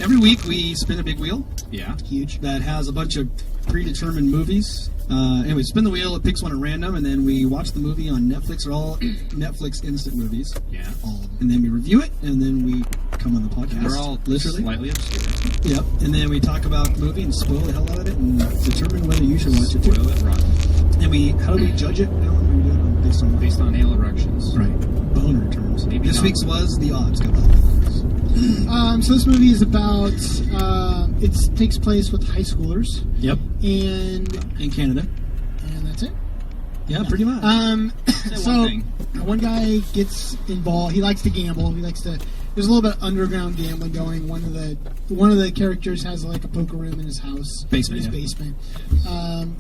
Every week we spin a big wheel. Yeah. Huge. That has a bunch of predetermined movies. Anyway, spin the wheel, it picks one at random, and then we watch the movie on Netflix or all Netflix instant movies. Yeah. And then we review it, and then we come on the podcast. They're all literally slightly obscure. Yep. And then we talk about the movie and spoil the hell out of it and determine whether you should watch it too. Spoil it rotten. And how do we judge it? How do we do it? Based on anal erections. Right. Boner terms. Maybe this not. week's was the odds. So this movie is about, it takes place with high schoolers. Yep. And in Canada. And that's it. Yeah, pretty much. So one guy gets involved. He likes to gamble. There's a little bit of underground gambling going. One of the characters has like a poker room in his house, basement.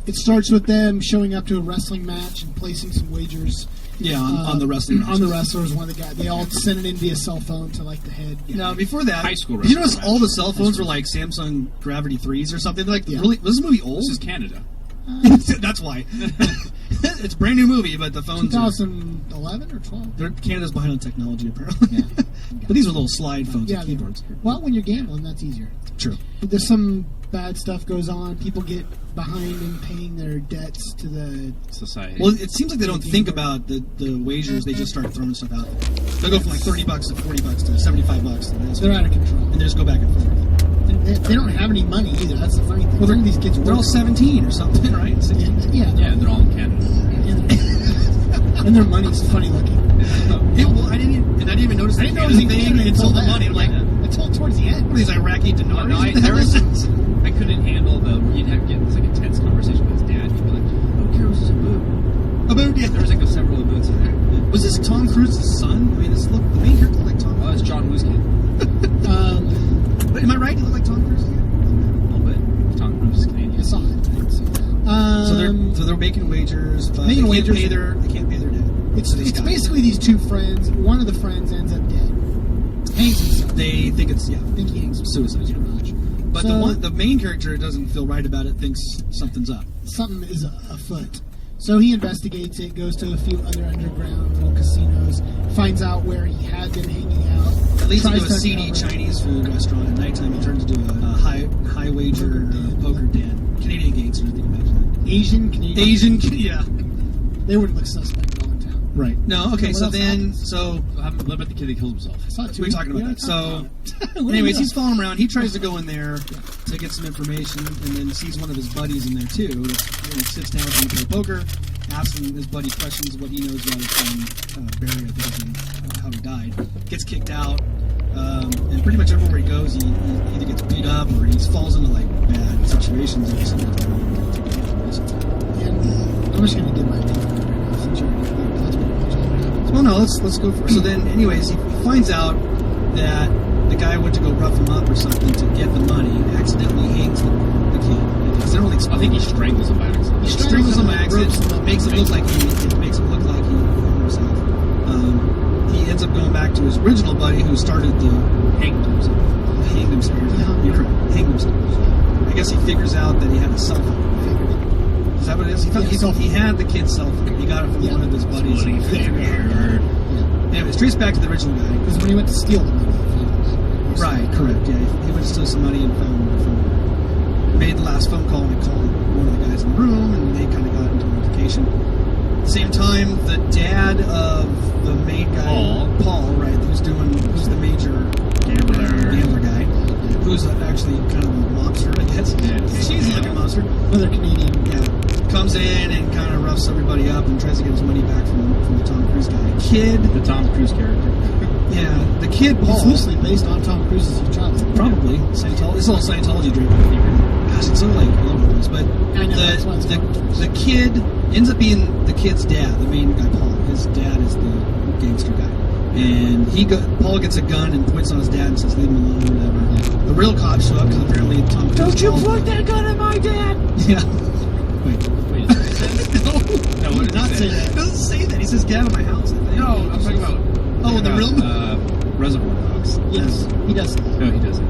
It starts with them showing up to a wrestling match and placing some wagers. Yeah, on the wrestling matches. On the wrestlers, one of the guys. They all send it in via cell phone to like the head. Now, before that, high school. You notice all the cell phones were like Samsung Gravity 3s or something. They're like, really? Was this movie old? This is Canada. That's why. It's a brand new movie, but the phones 2011 or 12. Canada's behind on technology, apparently. Yeah. But these are little slide phones with keyboards. Well, when you're gambling, that's easier. True. There's some bad stuff goes on. People get behind in paying their debts to the society. Well, it seems like they don't think about the wagers. They just start throwing stuff out. They'll go from like $30 to $40 to $75. They're out of control. And they just go back and forth. They don't have any money either. That's the funny thing. Well, these kids they're all 17 or something, right? Yeah, they're all in Canada. And their money's funny looking. I didn't even notice the thing until the money. I'm like, until towards the end. What are these Iraqi dinars? No, I couldn't handle he'd have to get this like intense conversation with his dad. He'd be like, "Who cares? This is a boot." A boot, yeah. There was like several boots in there. Was this Tom Cruise's son? I mean, the main character looked like Tom. Oh, it's John Woo's kid. But am I right? He looked like Tom Cruise? A little bit. Tom Cruise is Canadian. I saw it. So they're making wagers, but they can't pay their debt. It's basically these two friends. One of the friends ends up dead. Hangs himself. They think it's I think he hangs himself. suicide. Pretty much. But the main character doesn't feel right about it. Thinks something's up. Something is afoot. So he investigates it. Goes to a few other underground little casinos. Finds out where he had been hanging out. Leads him to a seedy Chinese food restaurant. At nighttime, he turns into a high wager poker den. Canadian gangster, I think you mentioned that. Asian, yeah. They wouldn't look suspect at all in town. Right. No, okay, What What about the kid that killed himself? We're talking about that. So, anyways, he's following him around. He tries to go in there to get some information, and then sees one of his buddies in there, too. He sits down with him to play poker, asking his buddy questions of what he knows about his son, Barry, I think, and how he died. Gets kicked out, and pretty much everywhere he goes, he either gets beat up or he falls into, like, bad situations or something. And I'm just going to give my opinion right now, since you're already here. That's pretty much all that happens. Well, no, let's go for it. So then, anyways, he finds out that the guy went to go rough him up or something to get the money and accidentally hangs the kid. I think he strangles him by accident. He strangles him by accident, makes it look like he hurt himself. He ends up going back to his original buddy who started the hanged himself. You're correct. Hanged himself. I guess he figures out that he had a cell phone. Is that what it is? He had the kid's cell phone. He got it from one of his buddies. Anyways, trace back to the original guy. Because when he went to steal the money. Right, correct. Yeah, he went to steal some money and made the last phone call and called one of the guys in the room, and they kind of got into notification. At the same time, the dad of the main guy, Paul, right, who's the major gambler guy, who's actually kind of a monster, I guess. Yeah, she's like a monster. Another Canadian. Yeah. Comes in and kind of roughs everybody up and tries to get his money back from the Tom Cruise guy. The Tom Cruise character. Yeah, the kid Paul. It's loosely based on Tom Cruise's childhood. Probably Scientology. It's all Scientology driven. Gosh, it's so like all over the place. But the kid ends up being the kid's dad, the main guy Paul. His dad is the gangster guy, and Paul gets a gun and points on his dad and says, "Leave him alone," or whatever. The real cops show up because apparently Tom Cruise. Don't you point that gun at my dad! Yeah. Wait. No, what did not say that. He doesn't say that. He says, "Get out of my house." No, I'm talking about. The real Reservoir Dogs. Yes, he does. No, he doesn't.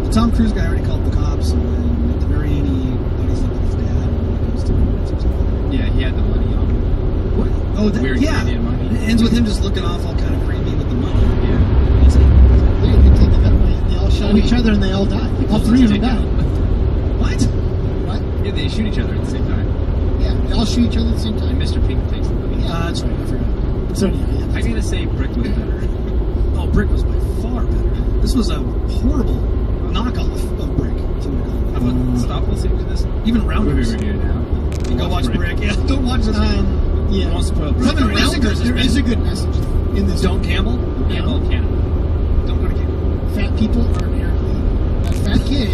The Tom Cruise guy already called the cops, and then at the very end, he buddies up with his dad and goes to minutes or something. Yeah, he had the money on him. What? Oh, weird Canadian money. It ends with him just looking off all kind of creepy with the money. Yeah. There's each other and they all die. All three of them die. What? What? Yeah, they shoot each other at the same time. Yeah, they all shoot each other at the same And time. Mr. Pink takes the money. That's right. I forgot. So yeah, I gotta say, Brick was better. Oh, Brick was by far better. This was a horrible knockoff of Brick. How about stop listening to this Even Rounders. movie review now? You go watch Brick. Yeah, don't watch this. Yeah. Don't spoil Brick. Some of the Rounders There is a good message in this. Don't gamble. Campbell Canada. Don't go to gamble. Fat people are inherently that fat kid.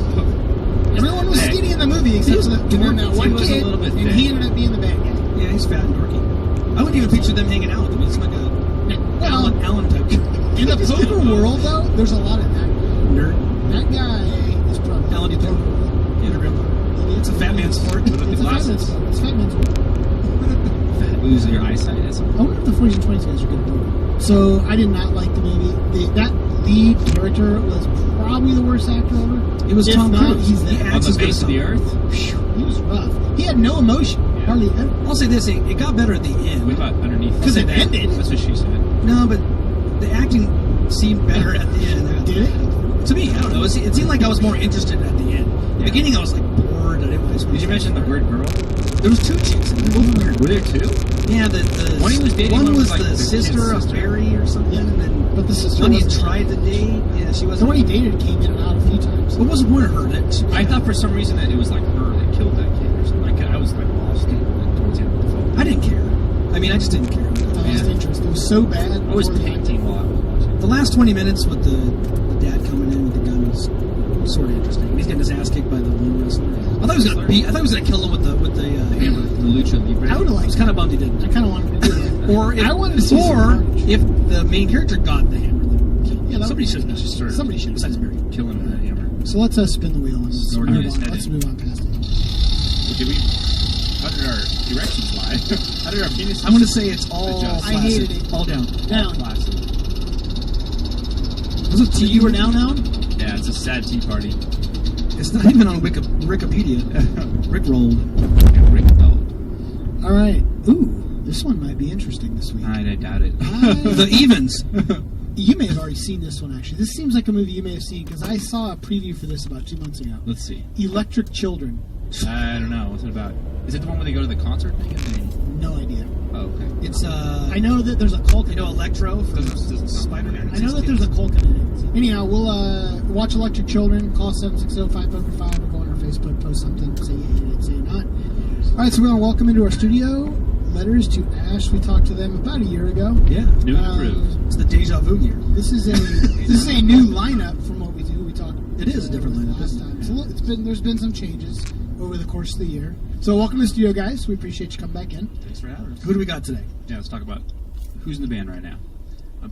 Everyone was skinny in the movie except for that one was a kid, little bit and thick. he ended up being the bad guy. Yeah, he's fat and dorky. I wouldn't even picture them hanging out with him. It's like a Well, Alan type in the poker world, though, there's a lot of that. nerd. That guy is probably Alan, do you think? Yeah, real. It's a fat man's sport. What about the It's a fat man's glasses? sport. It's fat man's sport. Lose your eyesight at some I wonder if the 40s and 20s guys are good at poker. So I did not like the movie. That lead character was probably the worst actor ever. It was If Tom not, Cruise. he's He there. On acts the as good face as of the Tom. earth? He was rough. He had no emotion, hardly ever. I'll say this: it got better at the end. What about underneath? Because it that. ended. That's what she said. No, but the acting seemed better at the end. Did it? To me, I don't know. It seemed like I was more interested at the end. The Yeah. beginning, I was like bored. I didn't Did you mention the weird girl? There was two chicks in there. Were there two? Yeah, the One he was dating, one one was was like the the sister kid's of sister. Barry or something, Yeah. and then But the sister one he wasn't- tried to date. Yeah, she wasn't. The one he dated came in and out a few times. What was the point of her? That she, I thought for some reason that it was like her that killed that kid or something. Like, I was like lost towards the end of the film. I didn't care. I mean, I just didn't care. I lost interest. It was so bad. I was before the- painting while I was watching. The last 20 minutes with the dad coming in with the gun was sort of interesting. He's getting his ass kicked by the one wrestler. I thought he was gonna beat. I thought he was gonna kill him with the hammer. The Lucha Libre. I would have I was liked kind of bummed he didn't. I kind of wanted to do that. Or if, I wanted to see some or carnage. if the main character got the hammer, then kill him. Yeah, that Somebody would- should have. Just started Somebody should. Besides Barry. killing with a hammer. So let's spin the wheel and Snorting move his on. head Let's in. move on past it. Did we? How did our directions lie? How did our penis? I'm gonna say it's all Adjust. I flaccid. hated it. All down. Down. Flaccid. Was it So you were down? Yeah, it's a sad tea party. It's not even on Wikipedia. Rick rolled. Yeah, Rick fell. All right. Ooh, this one might be interesting this week. I doubt it. The evens. You may have already seen this one, actually. This seems like a movie you may have seen because I saw a preview for this about 2 months ago. Let's see. Electric Children. I don't know. What's it about? Is it the one where they go to the concert thing? And No idea. they... Oh, okay. It's I know that there's a cult. you know Electro from Doesn't- Spider-Man. I know that there's a cult in it. Anyhow, we'll watch Electric Children. Call 760-5-POKER-5 or go on our Facebook, post something, say you hate it, say you're not. All right, so we're going to welcome into our studio letters to Ash. We talked to them about a year ago. Yeah. New and improved. It's the deja vu year. This is a new lineup from what we do. We talked. It is a different lineup, last isn't time. it? So there's been some changes over the course of the year. So welcome to the studio, guys. We appreciate you coming back in. Thanks for having us. Who do we got today? Yeah, let's talk about who's in the band right now.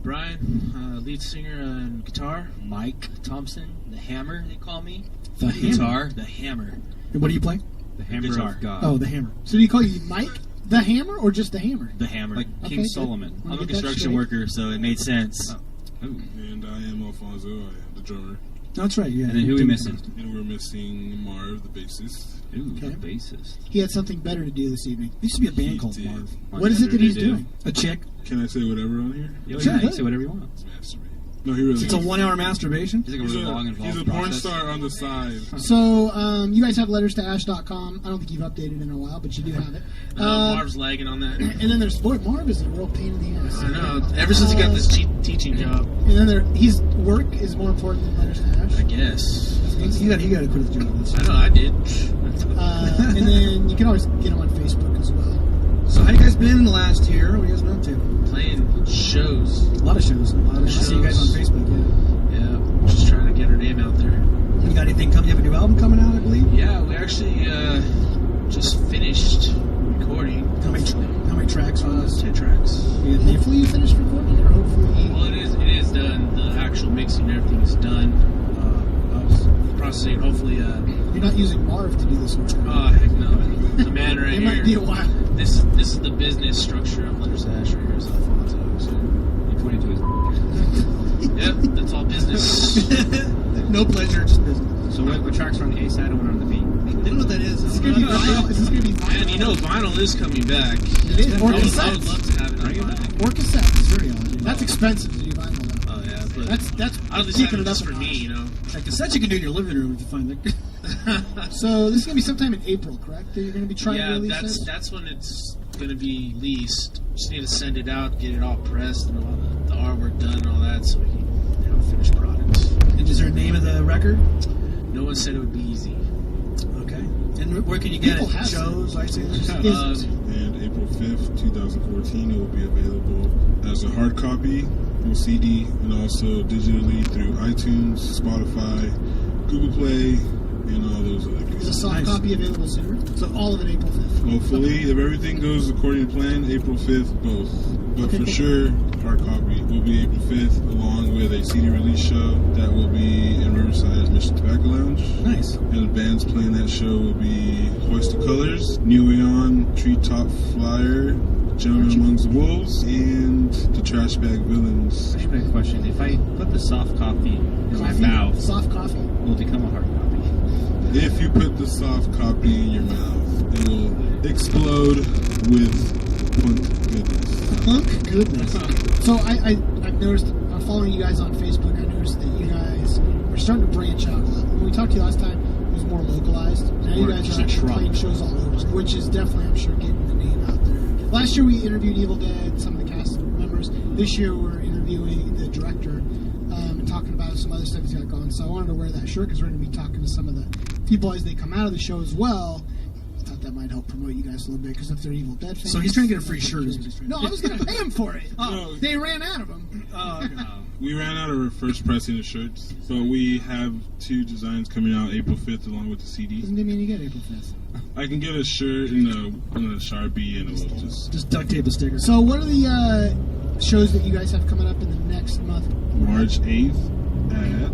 Brian, lead singer and guitar. Mike Thompson, the Hammer, they call me. The Hammer? Guitar, the Hammer. And what do you play? The Hammer Guitar. of God. Oh, the hammer. So do you call you Mike the Hammer or just the Hammer? The Hammer. Like Okay, King good. Solomon. Wanna I'm a get that construction straight? worker, so it made sense. Oh. And I am Alfonso. I am the drummer. That's right. Yeah. And then who we missing? And we're missing Marv, the bassist. Ooh, Okay. the bassist. He had something better to do this evening. There used to be a band He called did. Marv. What is it that he's doing? A chick. Can I say whatever on here? Yeah, Sure, yeah, you good. say whatever you want. It's masturbate. No, he really It's a is. 1 hour masturbation. It's like a He's really long a, involved he's a porn process. star on the side. So you guys have letters to ash.com. I don't think you've updated in a while, but you do have it. Marv's lagging on that. And then there's Marv is a real pain in the ass. I know. Ever since he got this teaching job, And then his work is more important than letters to Ash. I guess. He got to quit his job. That's I know, I did. And then you can always get him on Facebook as well. So how you guys been in the last year? What you guys been up to? Playing shows. A lot of shows. I see you guys on Facebook. Yeah, just trying to get her name out there. Yeah. You got anything coming? You have a new album coming out, I believe. Yeah, we actually just finished recording. How many tracks on this? 10 tracks. You got Hopefully you finished recording, or hopefully... Well, it is done. The actual mixing and everything is done. I was processing. Hopefully, You're not using Marv to do this work. oh heck no, the man right It here. might be a while. This is the business structure of Letters to Ash right here. Is Alfonso. So, You pointed to his. yep, that's all business. No pleasure, just business. So what tracks are on the A side and what are on the B? They don't know what that is. Is this going to be vinyl? Is this going to be vinyl? Man, you know vinyl is coming back. It is. Or I would cassettes. love to have it on vinyl. Or cassettes. Serial. That's expensive to do vinyl, though. Oh yeah, but That's I don't keeping decide it up just a for me, notch. you know. Like cassette you can do in your living room if you find it. So this is gonna be sometime in April, correct? That you're gonna be trying to Yeah, release this. that's when it's gonna be leased. Just need to send it out, get it all pressed, and all the artwork done, and all that, so we can have a finished product. And is there a name of the record? No one said it would be easy. Okay. And where can you get People it? have Shows, iTunes? Is it? And April 5th, 2014, it will be available as a hard copy on CD and also digitally through iTunes, Spotify, Google Play, and all those other Is a places. soft Nice. copy available sooner? So all of it April 5th. Hopefully, if everything goes according to plan, April 5th, both. But Okay, for cool. sure, hard copy will be April 5th, along with a CD release show that will be in Riverside's Mission Tobacco Lounge. Nice. And the bands playing that show will be Hoist of Colors, New Aeon, Treetop Flyer, Gentlemen Amongst the Wolves, and the Trash Bag Villains. I have a question. If I put the soft copy in my Coffee? mouth, Soft coffee. will it become a hard copy? If you put the soft copy in your mouth, it will explode with punk goodness. Punk goodness. So I've noticed, following you guys on Facebook, I noticed that you guys are starting to branch out a lot. When we talked to you last time, it was more localized. Now you More guys just are a actually shrub. playing shows all over, which is definitely, I'm sure, getting the name out there. Last year we interviewed Evil Dead, some of the cast members. This year we're interviewing the director and talking about some other stuff he's got going. So I wanted to wear that shirt because we're going to be talking to some of the people as they come out of the show as well. I thought that might help promote you guys a little bit because if they're Evil Dead fans. So he's trying to get a free shirt. Is what he's trying to No, I was going to pay him for it. No. They ran out of them. Oh, okay. We ran out of our first pressing of shirts, but we have 2 designs coming out April 5th along with the CD. Doesn't mean you get April 5th. I can get a shirt and a Sharpie and a little just Just duct tape a sticker. So what are the shows that you guys have coming up in the next month? March 8th at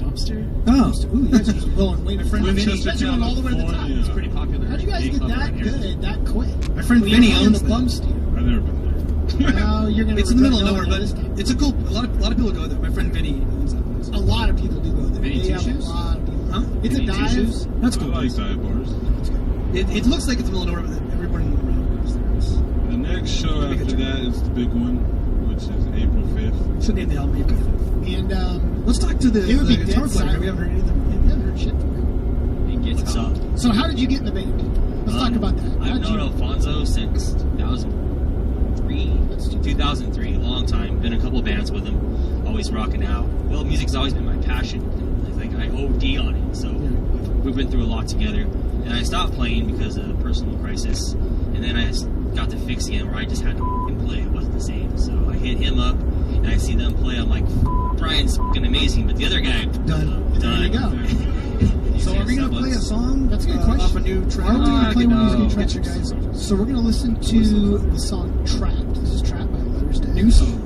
Dumpster? Oh, Ooh, you guys are just going way to front. You Winchester, guys are going all the way to the top. California. It's pretty popular. How'd you guys gay get club that around here. good that quick? my friend Well, Vinny you're on owns the that. bum steer. I've never been there. Now you're gonna. It's in the middle of regret nowhere, knowing but this time. it's a cool. A lot of people go there. My friend Vinny owns that place. A lot of people do go there. Vinny They have Two Shoes? a lot of people. Huh? It's a Vinny Two dive. Shoes? That's I cool. like dive bars. It looks like it's in the middle of nowhere, but everybody around goes there. The next show Big after attraction. that is the big one, which is April 5th. Should name the album April 5th. And Let's talk to the It would be guitar dead player. silent. We haven't heard anything. you haven't heard shit from him. It gets What's tough. up? So how did you get in the band? Let's talk about that. I've How'd known you- Alfonso since 2003. That's too- 2003, a long time. Been in a couple of bands with him. Always rocking out. Well, music's always been my passion. I think I OD on it. So we've been through a lot together. And I stopped playing because of a personal crisis. And then I just got to fix again where I just had to f***ing play. It wasn't the same. So I hit him up and I see them play. I'm like, Brian's f***ing amazing. But the other guy, Done. There you go. So are we going to play a song That's a good question. off a new track? Are we going to play one of these no. new tracks, you guys? So we're going to listen to the song "Trapped." This is "Trapped" by Letters to New song.